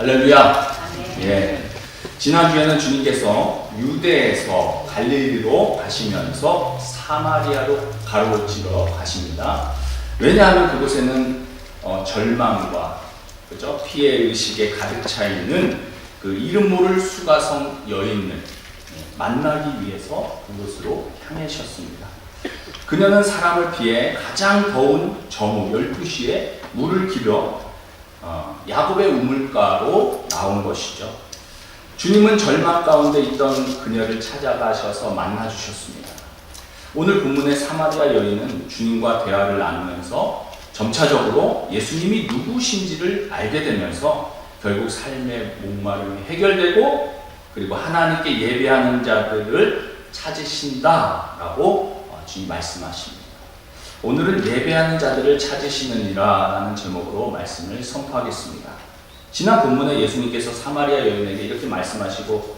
할렐루야. 예. 지난주에는 주님께서 유대에서 갈릴리로 가시면서 사마리아로 가로지러 가십니다. 왜냐하면 그곳에는 절망과 그죠? 피해 의식에 가득 차 있는 그 이름 모를 수가성 여인을 만나기 위해서 그곳으로 향하셨습니다. 그녀는 사람을 피해 가장 더운 저녁 12시에 물을 기려 야곱의 우물가로 나온 것이죠. 주님은 절망 가운데 있던 그녀를 찾아가셔서 만나주셨습니다. 오늘 본문의 사마리아 여인은 주님과 대화를 나누면서 점차적으로 예수님이 누구신지를 알게 되면서 결국 삶의 목마름이 해결되고 그리고 하나님께 예배하는 자들을 찾으신다라고 주님 말씀하십니다. 오늘은 예배하는 자들을 찾으시느니라 라는 제목으로 말씀을 선포하겠습니다. 지난 본문에 예수님께서 사마리아 여인에게 이렇게 말씀하시고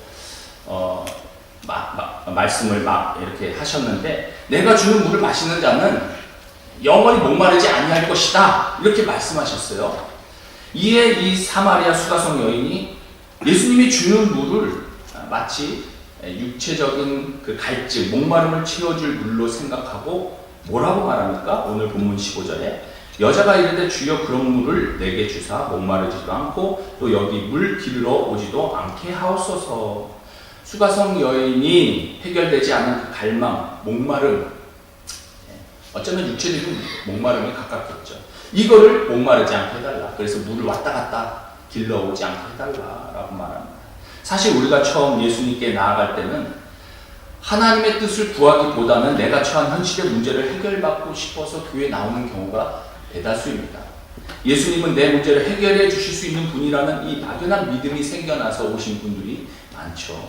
말씀을 이렇게 하셨는데, 내가 주는 물을 마시는 자는 영원히 목마르지 아니할 것이다 이렇게 말씀하셨어요. 이에 이 사마리아 수가성 여인이 예수님이 주는 물을 마치 육체적인 그 갈증, 목마름을 채워줄 물로 생각하고 뭐라고 말합니까? 오늘 본문 15절에 여자가 이르되 주여 그런 물을 내게 주사 목마르지도 않고 또 여기 물 기르러 오지도 않게 하옵소서. 수가성 여인이 해결되지 않은 그 갈망, 목마름, 어쩌면 육체적인 목마름에 가깝겠죠. 이거를 목마르지 않게 해달라. 그래서 물을 왔다 갔다 길러오지 않게 해달라라고 말합니다. 사실 우리가 처음 예수님께 나아갈 때는 하나님의 뜻을 구하기보다는 내가 처한 현실의 문제를 해결받고 싶어서 교회에 나오는 경우가 대다수입니다. 예수님은 내 문제를 해결해 주실 수 있는 분이라는 이 막연한 믿음이 생겨나서 오신 분들이 많죠.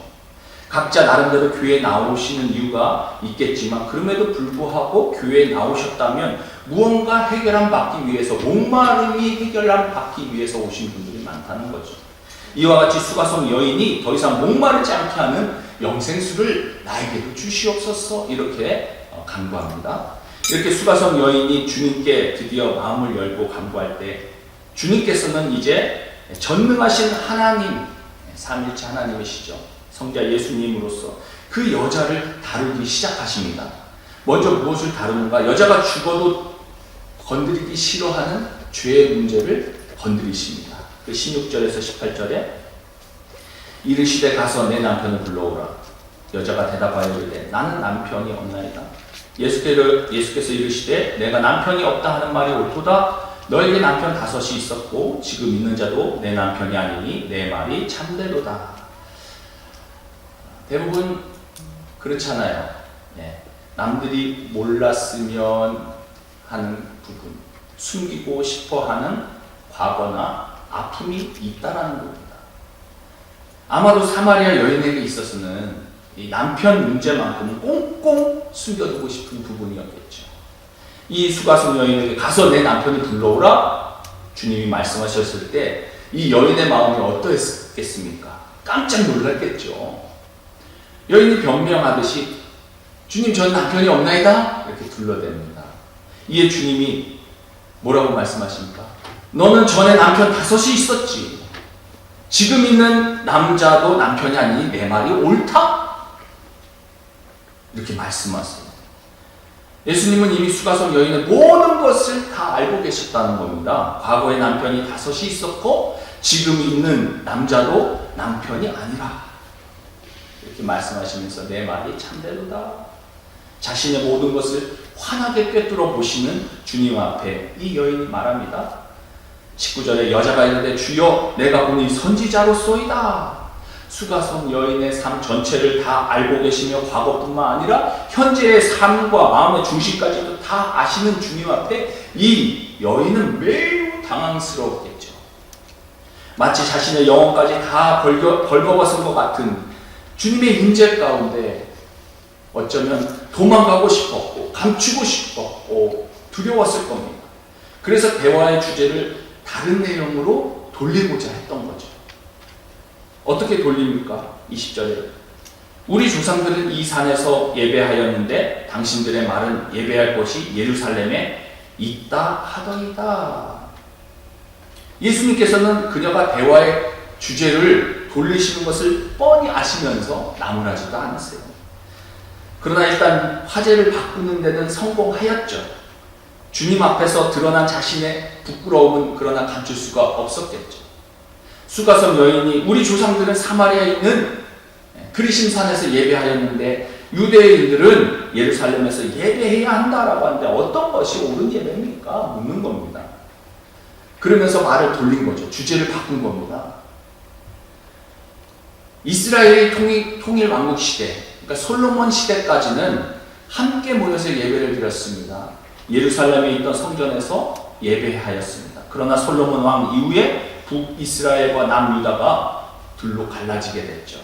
각자 나름대로 교회에 나오시는 이유가 있겠지만 그럼에도 불구하고 교회에 나오셨다면 무언가 해결함 받기 위해서, 목마름이 해결함 받기 위해서 오신 분들이 많다는 거죠. 이와 같이 수가성 여인이 더 이상 목마르지 않게 하는 영생수를 나에게도 주시옵소서 이렇게 간구합니다. 이렇게 수가성 여인이 주님께 드디어 마음을 열고 간구할 때 주님께서는 이제 전능하신 하나님, 삼일체 하나님이시죠. 성자 예수님으로서 그 여자를 다루기 시작하십니다. 먼저 무엇을 다루는가? 여자가 죽어도 건드리기 싫어하는 죄의 문제를 건드리십니다. 그 16절에서 18절에 이르시되 가서 내 남편을 불러오라. 여자가 대답하여 이르되 나는 남편이 없나이다. 예수께서 이르시되 내가 남편이 없다 하는 말이 옳도다. 너에게 남편 5이 있었고 지금 있는 자도 내 남편이 아니니 내 말이 참되도다. 대부분 그렇잖아요. 남들이 몰랐으면 하는 부분, 숨기고 싶어하는 과거나 아픔이 있다라는 겁니다. 아마도 사마리아 여인에게 있어서는 이 남편 문제만큼은 꽁꽁 숨겨두고 싶은 부분이었겠죠. 이 수가성 여인에게 가서 내 남편이 불러오라 주님이 말씀하셨을 때 이 여인의 마음이 어떠했겠습니까? 깜짝 놀랐겠죠. 여인이 변명하듯이 주님 전 남편이 없나이다 이렇게 둘러댑니다. 이에 주님이 뭐라고 말씀하십니까? 너는 전에 남편 5이 있었지. 지금 있는 남자도 남편이 아니니 내 말이 옳다? 이렇게 말씀하세요. 예수님은 이미 수가성 여인의 모든 것을 다 알고 계셨다는 겁니다. 과거에 남편이 5이 있었고 지금 있는 남자도 남편이 아니라 이렇게 말씀하시면서 내 말이 참되도다. 자신의 모든 것을 환하게 꿰뚫어 보시는 주님 앞에 이 여인이 말합니다. 19절에 여자가 이르되 주여 내가 보니 선지자로소이다. 수가성 여인의 삶 전체를 다 알고 계시며 과거뿐만 아니라 현재의 삶과 마음의 중심까지도 다 아시는 주님 앞에 이 여인은 매우 당황스러웠겠죠. 마치 자신의 영혼까지 다 벌거벗은 것 같은 주님의 임재 가운데 어쩌면 도망가고 싶었고 감추고 싶었고 두려웠을 겁니다. 그래서 대화의 주제를 다른 내용으로 돌리고자 했던 거죠. 어떻게 돌립니까? 20절에 우리 조상들은 이 산에서 예배하였는데 당신들의 말은 예배할 곳이 예루살렘에 있다 하더이다. 예수님께서는 그녀가 대화의 주제를 돌리시는 것을 뻔히 아시면서 나무라지도 않으세요. 그러나 일단 화제를 바꾸는 데는 성공하였죠. 주님 앞에서 드러난 자신의 부끄러움은 그러나 감출 수가 없었겠죠. 수가성 여인이 우리 조상들은 사마리아에 있는 그리심산에서 예배하였는데 유대인들은 예루살렘에서 예배해야 한다라고 하는데 어떤 것이 옳은 예배입니까? 묻는 겁니다. 그러면서 말을 돌린 거죠. 주제를 바꾼 겁니다. 이스라엘의 통일 왕국 시대, 그러니까 솔로몬 시대까지는 함께 모여서 예배를 드렸습니다. 예루살렘에 있던 성전에서 예배하였습니다. 그러나 솔로몬 왕 이후에 북이스라엘과 남유다가 둘로 갈라지게 됐죠.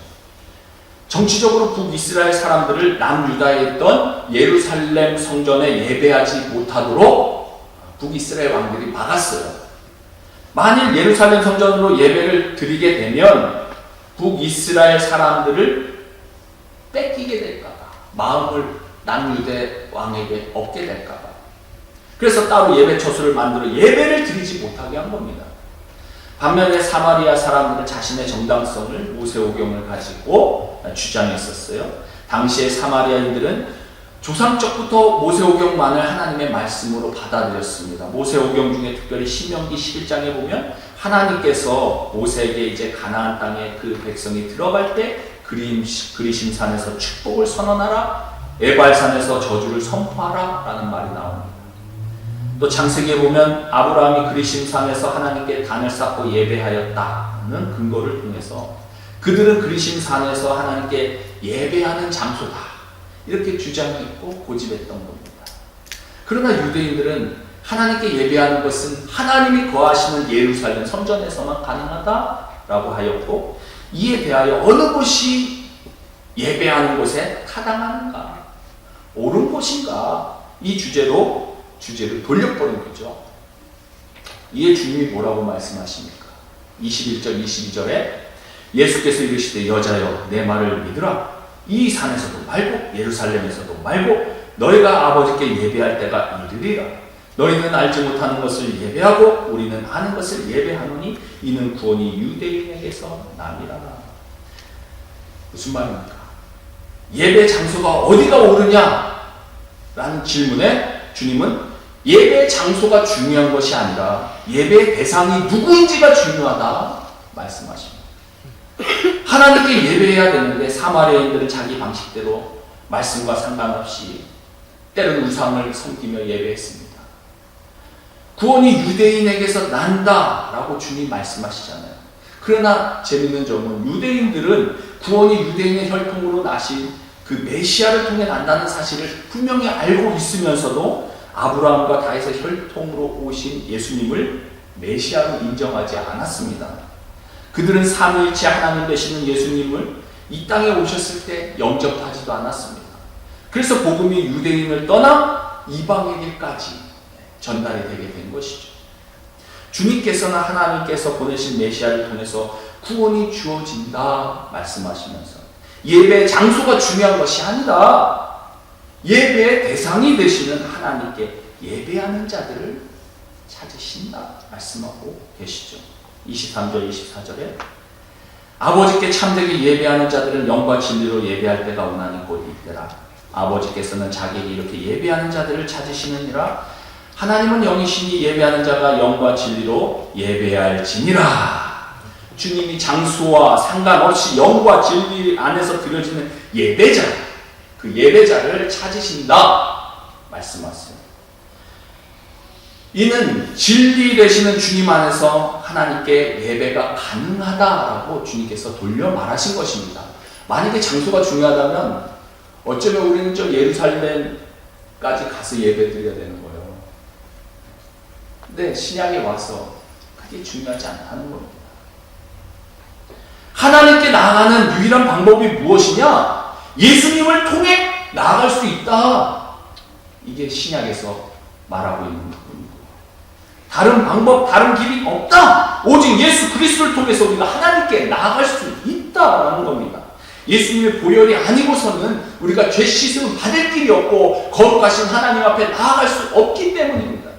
정치적으로 북이스라엘 사람들을 남유다에 있던 예루살렘 성전에 예배하지 못하도록 북이스라엘 왕들이 막았어요. 만일 예루살렘 성전으로 예배를 드리게 되면 북이스라엘 사람들을 뺏기게 될까봐, 마음을 남유대 왕에게 얻게 될까봐. 그래서 따로 예배 처소를 만들어 예배를 드리지 못하게 한 겁니다. 반면에 사마리아 사람들은 자신의 정당성을 모세오경을 가지고 주장했었어요. 당시의 사마리아인들은 조상적부터 모세오경만을 하나님의 말씀으로 받아들였습니다. 모세오경 중에 특별히 신명기 11장에 보면 하나님께서 모세에게 이제 가나안 땅에 그 백성이 들어갈 때 그리심산에서 축복을 선언하라, 에발산에서 저주를 선포하라 라는 말이 나옵니다. 또 창세기에 보면 아브라함이 그리심산에서 하나님께 단을 쌓고 예배하였다는 근거를 통해서 그들은 그리심산에서 하나님께 예배하는 장소다 이렇게 주장했고 고집했던 겁니다. 그러나 유대인들은 하나님께 예배하는 것은 하나님이 거하시는 예루살렘 성전에서만 가능하다라고 하였고, 이에 대하여 어느 곳이 예배하는 곳에 타당하는가, 옳은 곳인가, 이 주제를 돌려버린 거죠. 이에 주님이 뭐라고 말씀하십니까? 21절 22절에 예수께서 이르시되 여자여 내 말을 믿으라. 이 산에서도 말고 예루살렘에서도 말고 너희가 아버지께 예배할 때가 이르리라. 너희는 알지 못하는 것을 예배하고 우리는 아는 것을 예배하노니 이는 구원이 유대인에게서 남이라. 무슨 말입니까? 예배 장소가 어디가 옳으냐? 라는 질문에 주님은 예배 장소가 중요한 것이 아니라 예배 대상이 누구인지가 중요하다 말씀하십니다. 하나님께 예배해야 되는데 사마리아인들은 자기 방식대로 말씀과 상관없이 때로는 우상을 섬기며 예배했습니다. 구원이 유대인에게서 난다라고 주님 말씀하시잖아요. 그러나 재밌는 점은 유대인들은 구원이 유대인의 혈통으로 나신 그 메시아를 통해 난다는 사실을 분명히 알고 있으면서도 아브라함과 다윗의 혈통으로 오신 예수님을 메시아로 인정하지 않았습니다. 그들은 삼위일체 하나님 되시는 예수님을 이 땅에 오셨을 때 영접하지도 않았습니다. 그래서 복음이 유대인을 떠나 이방인에게까지 전달이 되게 된 것이죠. 주님께서나 하나님께서 보내신 메시아를 통해서 구원이 주어진다 말씀하시면서 예배 장소가 중요한 것이 아니라 예배의 대상이 되시는 하나님께 예배하는 자들을 찾으신다 말씀하고 계시죠. 23절 24절에 아버지께 참되게 예배하는 자들은 영과 진리로 예배할 때가 오나니 곧 이때라. 아버지께서는 자기에게 이렇게 예배하는 자들을 찾으시느니라. 하나님은 영이시니 예배하는 자가 영과 진리로 예배할지니라. 주님이 장소와 상관없이 영과 진리 안에서 드려지는 예배자, 그 예배자를 찾으신다 말씀하세요. 이는 진리 되시는 주님 안에서 하나님께 예배가 가능하다라고 주님께서 돌려 말하신 것입니다. 만약에 장소가 중요하다면 어쩌면 우리는 저 예루살렘까지 가서 예배 드려야 되는 거예요. 근데 신약에 와서 그게 중요하지 않다는 겁니다. 하나님께 나아가는 유일한 방법이 무엇이냐? 예수님을 통해 나아갈 수 있다. 이게 신약에서 말하고 있는 부분이고, 다른 방법, 다른 길이 없다. 오직 예수 그리스도를 통해서 우리가 하나님께 나아갈 수 있다라는 겁니다. 예수님의 보혈이 아니고서는 우리가 죄 씻음을 받을 길이 없고 거룩하신 하나님 앞에 나아갈 수 없기 때문입니다.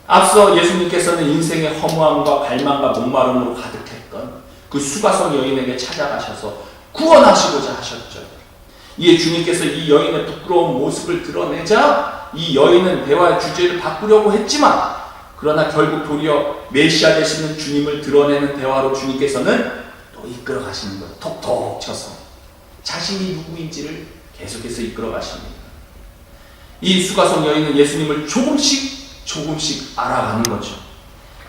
앞서 예수님께서는 인생의 허무함과 갈망과 목마름으로 가득했던 그 수가성 여인에게 찾아가셔서 구원하시고자 하셨죠. 이에 주님께서 이 여인의 부끄러운 모습을 드러내자 이 여인은 대화의 주제를 바꾸려고 했지만, 그러나 결국 도리어 메시아 되시는 주님을 드러내는 대화로 주님께서는 또 이끌어 가시는 거예요. 톡톡 쳐서 자신이 누구인지를 계속해서 이끌어 가십니다. 이 수가성 여인은 예수님을 조금씩 알아가는 거죠.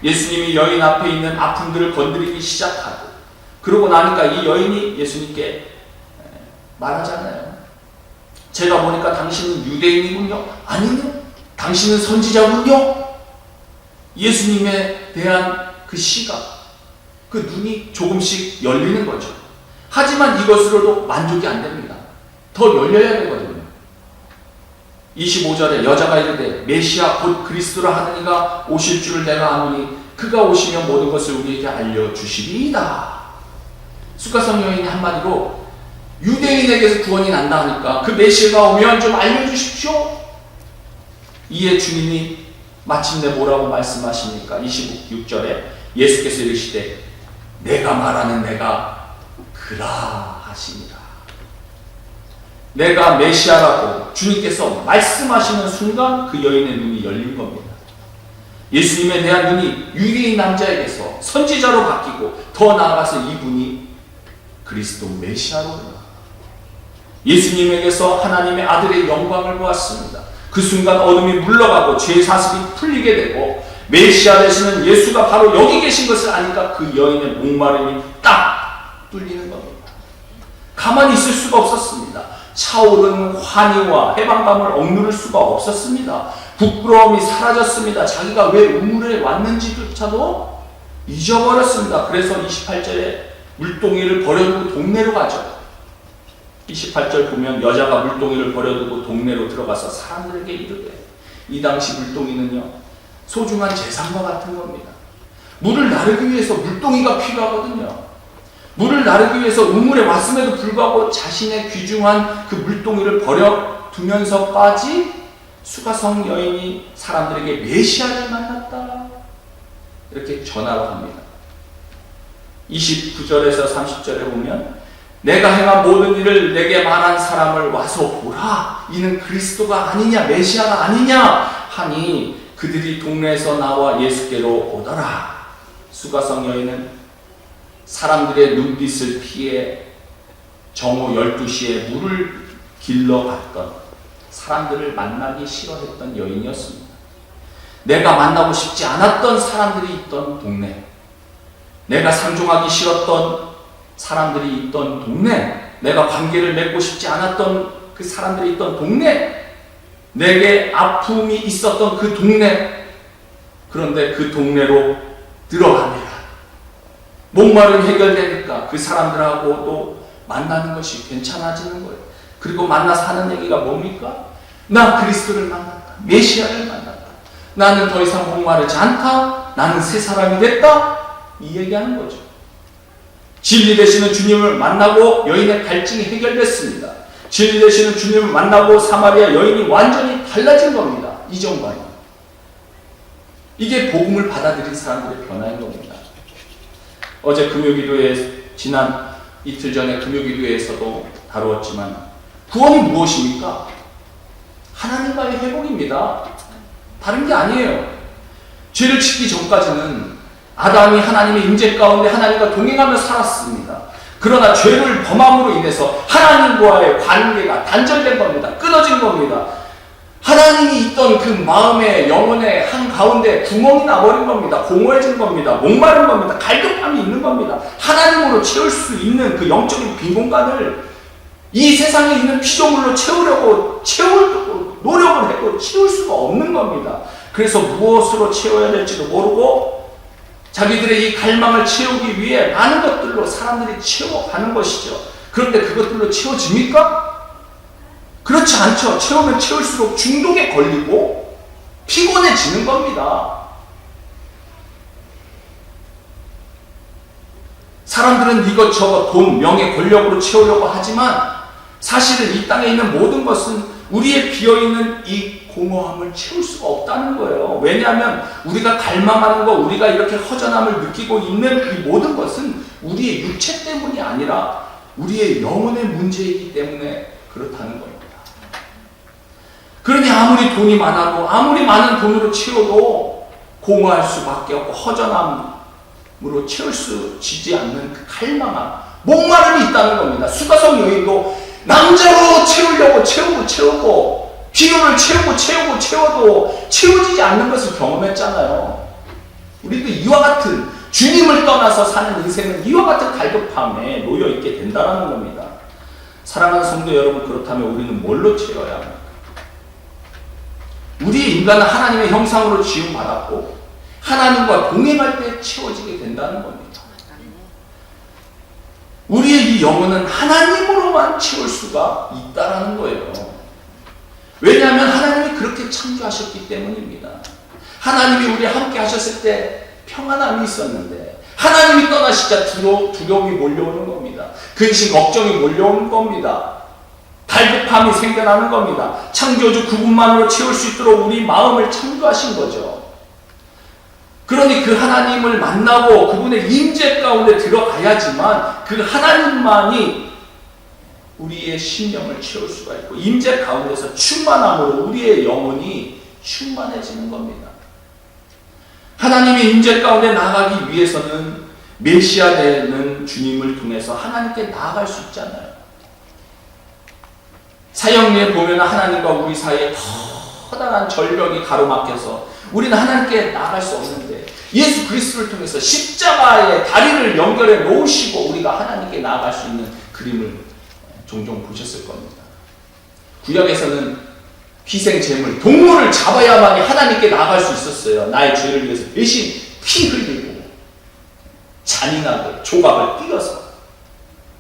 예수님이 여인 앞에 있는 아픔들을 건드리기 시작하고, 그러고 나니까 이 여인이 예수님께 말하잖아요. 제가 보니까 당신은 유대인이군요. 아니요, 당신은 선지자군요. 예수님에 대한 그 시각, 그 눈이 조금씩 열리는 거죠. 하지만 이것으로도 만족이 안 됩니다. 더 열려야 되거든요. 25절에 여자가 이르되 메시아 곧 그리스도라 하는 이가 오실 줄을 내가 아노니 그가 오시면 모든 것을 우리에게 알려주시리이다. 수가성 여인이 한마디로 유대인에게서 구원이 난다 하니까 그 메시아가 오면 좀 알려주십시오. 이에 주님이 마침내 뭐라고 말씀하십니까? 26절에 예수께서 이르시되 내가 말하는 내가 그라 하시니라. 내가 메시아라고 주님께서 말씀하시는 순간 그 여인의 눈이 열린 겁니다. 예수님에 대한 눈이 유대인 남자에게서 선지자로 바뀌고, 더 나아가서 이분이 그리스도 메시아로 예수님에게서 하나님의 아들의 영광을 보았습니다. 그 순간 어둠이 물러가고 죄 사슬이 풀리게 되고 메시아 되시는 예수가 바로 여기 계신 것을 아니까 그 여인의 목마름이 딱 뚫리는 겁니다. 가만히 있을 수가 없었습니다. 차오르는 환희와 해방감을 억누를 수가 없었습니다. 부끄러움이 사라졌습니다. 자기가 왜 우물에 왔는지조차도 잊어버렸습니다. 그래서 28절에 물동이를 버려두고 동네로 가죠. 28절 보면 여자가 물동이를 버려두고 동네로 들어가서 사람들에게 이르되, 이 당시 물동이는요 소중한 재산과 같은 겁니다. 물을 나르기 위해서 물동이가 필요하거든요. 물을 나르기 위해서 우물에 왔음에도 불구하고 자신의 귀중한 그 물동이를 버려두면서까지 수가성 여인이 사람들에게 메시아를 만났다 이렇게 전하러 합니다. 29절에서 30절에 보면 내가 행한 모든 일을 내게 말한 사람을 와서 보라. 이는 그리스도가 아니냐 메시아가 아니냐 하니 그들이 동네에서 나와 예수께로 오더라. 수가성 여인은 사람들의 눈빛을 피해 정오 12시에 물을 길러 갔던, 사람들을 만나기 싫어했던 여인이었습니다. 내가 만나고 싶지 않았던 사람들이 있던 동네, 내가 상종하기 싫었던 사람들이 있던 동네, 내가 관계를 맺고 싶지 않았던 그 사람들이 있던 동네, 내게 아픔이 있었던 그 동네, 그런데 그 동네로 들어갑니다. 목마름이 해결되니까 그 사람들하고 또 만나는 것이 괜찮아지는 거예요. 그리고 만나서 하는 얘기가 뭡니까? 나 그리스도를 만났다. 메시아를 만났다. 나는 더 이상 목마르지 않다. 나는 새 사람이 됐다. 이 얘기하는 거죠. 진리 되시는 주님을 만나고 여인의 갈증이 해결됐습니다. 진리 되시는 주님을 만나고 사마리아 여인이 완전히 달라진 겁니다. 이전과는. 이게 복음을 받아들인 사람들의 변화인 겁니다. 어제 금요기도에, 지난 이틀 전에 금요기도에서도 다루었지만 구원이 무엇입니까? 하나님과의 회복입니다. 다른 게 아니에요. 죄를 짓기 전까지는 아담이 하나님의 임재 가운데 하나님과 동행하며 살았습니다. 그러나 죄를 범함으로 인해서 하나님과의 관계가 단절된 겁니다. 끊어진 겁니다. 하나님이 있던 그 마음의 영혼의 한가운데 구멍이 나버린 겁니다. 공허해진 겁니다. 목마른 겁니다. 갈급함이 있는 겁니다. 하나님으로 채울 수 있는 그 영적인 빈 공간을 이 세상에 있는 피조물로 채우려고 노력을 해도 채울 수가 없는 겁니다. 그래서 무엇으로 채워야 될지도 모르고 자기들의 이 갈망을 채우기 위해 많은 것들로 사람들이 채워가는 것이죠. 그런데 그것들로 채워집니까? 그렇지 않죠. 채우면 채울수록 중독에 걸리고 피곤해지는 겁니다. 사람들은 이것저것 돈, 명예, 권력으로 채우려고 하지만 사실은 이 땅에 있는 모든 것은 우리의 비어있는 이 공허함을 채울 수가 없다는 거예요. 왜냐하면 우리가 갈망하는 거, 우리가 이렇게 허전함을 느끼고 있는 이 모든 것은 우리의 육체 때문이 아니라 우리의 영혼의 문제이기 때문에 그렇다는 겁니다. 그러니 아무리 돈이 많아도, 아무리 많은 돈으로 채워도 공허할 수밖에 없고 허전함으로 채울 수 지지 않는 그 갈망함, 목마름이 있다는 겁니다. 수가성 여인도 남자로 채우려고 채우고 필요를 채워도 채워지지 않는 것을 경험했잖아요. 우리도 이와 같은 주님을 떠나서 사는 인생은 이와 같은 갈급함에 놓여 있게 된다는 겁니다. 사랑하는 성도 여러분, 그렇다면 우리는 뭘로 채워야 합니까? 우리의 인간은 하나님의 형상으로 지음받았고 하나님과 동행할 때 채워지게 된다는 겁니다. 우리의 이 영혼은 하나님으로만 채울 수가 있다는 거예요. 왜냐하면 하나님이 그렇게 창조하셨기 때문입니다. 하나님이 우리 함께 하셨을 때 평안함이 있었는데 하나님이 떠나시자 두려움이 몰려오는 겁니다. 근심, 걱정이 몰려오는 겁니다. 갈급함이 생겨나는 겁니다. 창조주 그분만으로 채울 수 있도록 우리 마음을 창조하신 거죠. 그러니 그 하나님을 만나고 그분의 임재 가운데 들어가야지만 그 하나님만이 우리의 심령을 채울 수가 있고 임재 가운데서 충만함으로 우리의 영혼이 충만해지는 겁니다. 하나님의 임재 가운데 나아가기 위해서는 메시아 되는 주님을 통해서 하나님께 나아갈 수 있잖아요. 사형리에 보면 하나님과 우리 사이에 커다란 절벽이 가로막혀서 우리는 하나님께 나아갈 수 없는데 예수 그리스도를 통해서 십자가의 다리를 연결해 놓으시고 우리가 하나님께 나아갈 수 있는 그림을 종종 보셨을 겁니다. 구약에서는 희생 제물, 동물을 잡아야만이 하나님께 나아갈 수 있었어요. 나의 죄를 위해서 대신 피 흘리고 잔인하게 조각을 띄어서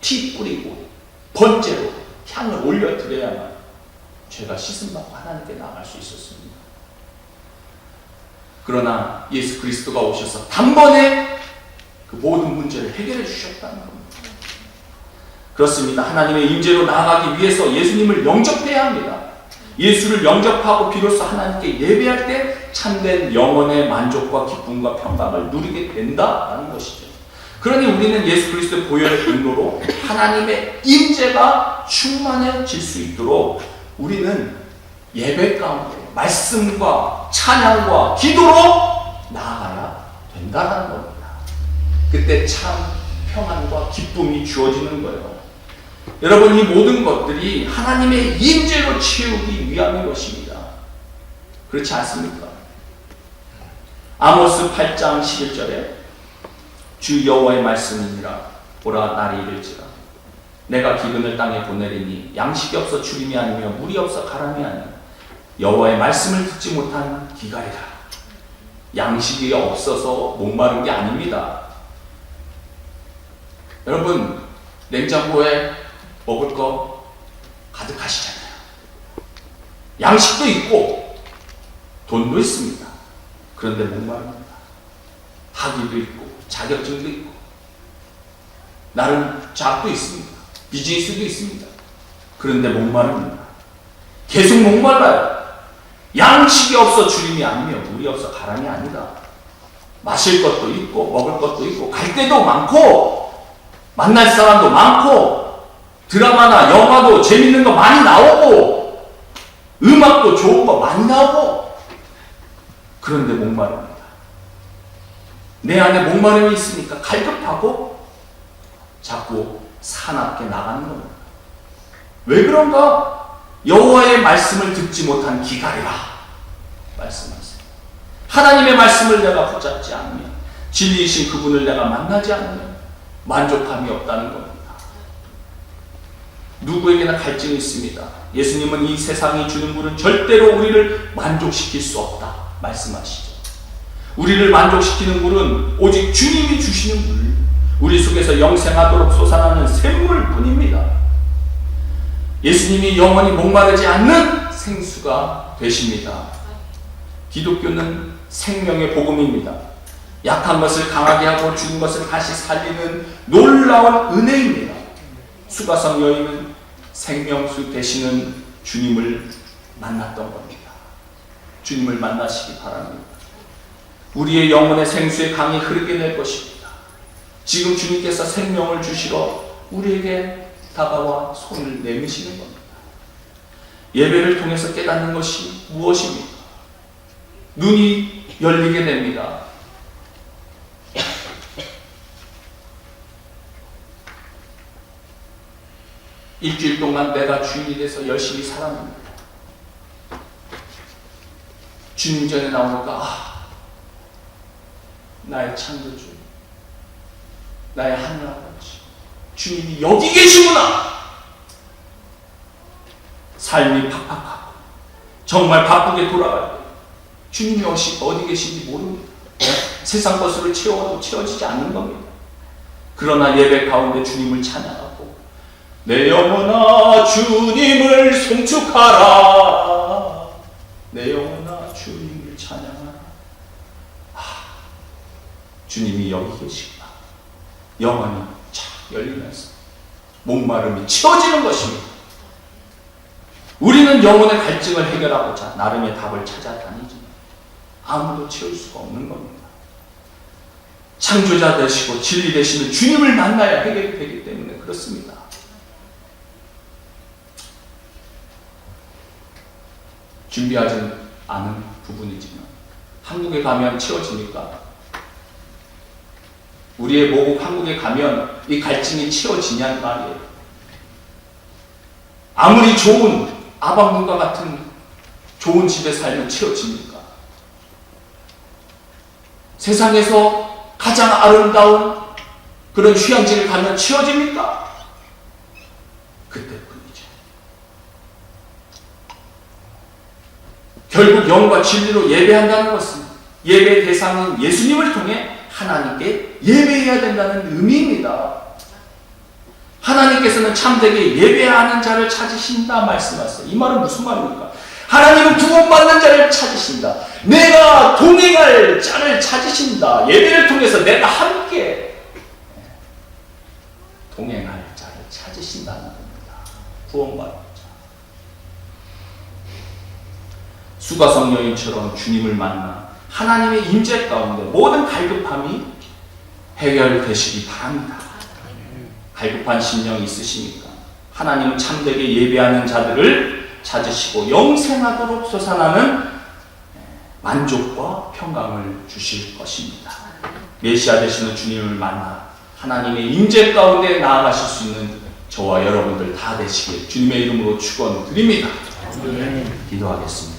피 뿌리고 번제로 향을 올려드려야만 죄가 씻음받고 하나님께 나아갈 수 있었습니다. 그러나 예수 그리스도가 오셔서 단번에 그 모든 문제를 해결해 주셨다는 겁니다. 그렇습니다. 하나님의 임재로 나아가기 위해서 예수님을 영접해야 합니다. 예수를 영접하고 비로소 하나님께 예배할 때 참된 영혼의 만족과 기쁨과 평강을 누리게 된다는 것이죠. 그러니 우리는 예수 그리스도의 보혈의 능로로 하나님의 임재가 충만해질 수 있도록 우리는 예배 가운데 말씀과 찬양과 기도로 나아가야 된다는 겁니다. 그때 참 평안과 기쁨이 주어지는 거예요. 여러분, 이 모든 것들이 하나님의 임재로 채우기 위함인 것입니다. 그렇지 않습니까? 아모스 8장 11절에 주 여호와의 말씀이니라 보라 날이 이를지라 내가 기근을 땅에 보내리니 양식이 없어 주림이 아니며 물이 없어 가람이 아니며 여호와의 말씀을 듣지 못한 기갈이라. 양식이 없어서 목마른 게 아닙니다. 여러분, 냉장고에 먹을 거 가득하시잖아요. 양식도 있고 돈도 있습니다. 그런데 목마릅니다. 학위도 있고 자격증도 있고 나름 잡도 있습니다. 비즈니스도 있습니다. 그런데 목마릅니다. 계속 목말라요. 양식이 없어 주림이 아니며 물이 없어 가람이 아니다. 마실 것도 있고 먹을 것도 있고 갈 데도 많고 만날 사람도 많고 드라마나 영화도 재밌는 거 많이 나오고 음악도 좋은 거 많이 나오고 그런데 목마릅니다. 내 안에 목마름이 있으니까 갈급하고 자꾸 사납게 나가는 겁니다. 왜 그런가? 여호와의 말씀을 듣지 못한 기갈이라 말씀하세요. 하나님의 말씀을 내가 붙잡지 않으면 진리이신 그분을 내가 만나지 않으면 만족함이 없다는 겁니다. 누구에게나 갈증이 있습니다. 예수님은 이 세상이 주는 물은 절대로 우리를 만족시킬 수 없다 말씀하시죠. 우리를 만족시키는 물은 오직 주님이 주시는 물, 우리 속에서 영생하도록 솟아나는 샘물 뿐입니다. 예수님이 영원히 목마르지 않는 생수가 되십니다. 기독교는 생명의 복음입니다. 약한 것을 강하게 하고 죽은 것을 다시 살리는 놀라운 은혜입니다. 수가성 여인은 생명수 되시는 주님을 만났던 겁니다. 주님을 만나시기 바랍니다. 우리의 영혼의 생수의 강이 흐르게 될 것입니다. 지금 주님께서 생명을 주시러 우리에게 다가와 손을 내미시는 겁니다. 예배를 통해서 깨닫는 것이 무엇입니까? 눈이 열리게 됩니다. 일주일 동안 내가 주인이 돼서 열심히 살았는데 주님 전에 나오니까 나의 창조주, 나의 하늘아버지, 주님이 여기 계시구나. 삶이 팍팍하고 정말 바쁘게 돌아갈 때 주님이 어디 계신지 모릅니다. 세상 것으로 채워도 채워지지 않는 겁니다. 그러나 예배 가운데 주님을 찬양하고 내 영혼아 주님을 송축하라. 내 영혼아 주님을 찬양하라. 주님이 여기 계시구나. 영혼이 착 열리면서 목마름이 채워지는 것입니다. 우리는 영혼의 갈증을 해결하고자 나름의 답을 찾아다니지만 아무도 채울 수가 없는 겁니다. 창조자 되시고 진리 되시는 주님을 만나야 해결이 되기 때문에 그렇습니다. 준비하지 않은 부분이지만 한국에 가면 채워집니까? 우리의 모국 한국에 가면 이 갈증이 채워지냐는 말이에요. 아무리 좋은 아방문과 같은 좋은 집에 살면 채워집니까? 세상에서 가장 아름다운 그런 휴양지를 가면 채워집니까? 그때뿐이죠. 결국 영과 진리로 예배한다는 것은 예배 대상인 예수님을 통해 하나님께 예배해야 된다는 의미입니다. 하나님께서는 참되게 예배하는 자를 찾으신다 말씀하세요. 이 말은 무슨 말입니까? 하나님은 구원받는 자를 찾으신다. 내가 동행할 자를 찾으신다. 예배를 통해서 내가 함께 동행할 자를 찾으신다는 겁니다. 구원받는 자. 수가성 여인처럼 주님을 만나 하나님의 임재 가운데 모든 갈급함이 해결되시기 바랍니다. 갈급한 심령이 있으십니까? 하나님은 참되게 예배하는 자들을 찾으시고 영생하도록 솟아나는 만족과 평강을 주실 것입니다. 메시아 되시는 주님을 만나 하나님의 임재 가운데 나아가실 수 있는 저와 여러분들 다 되시길 주님의 이름으로 축원드립니다. 기도하겠습니다.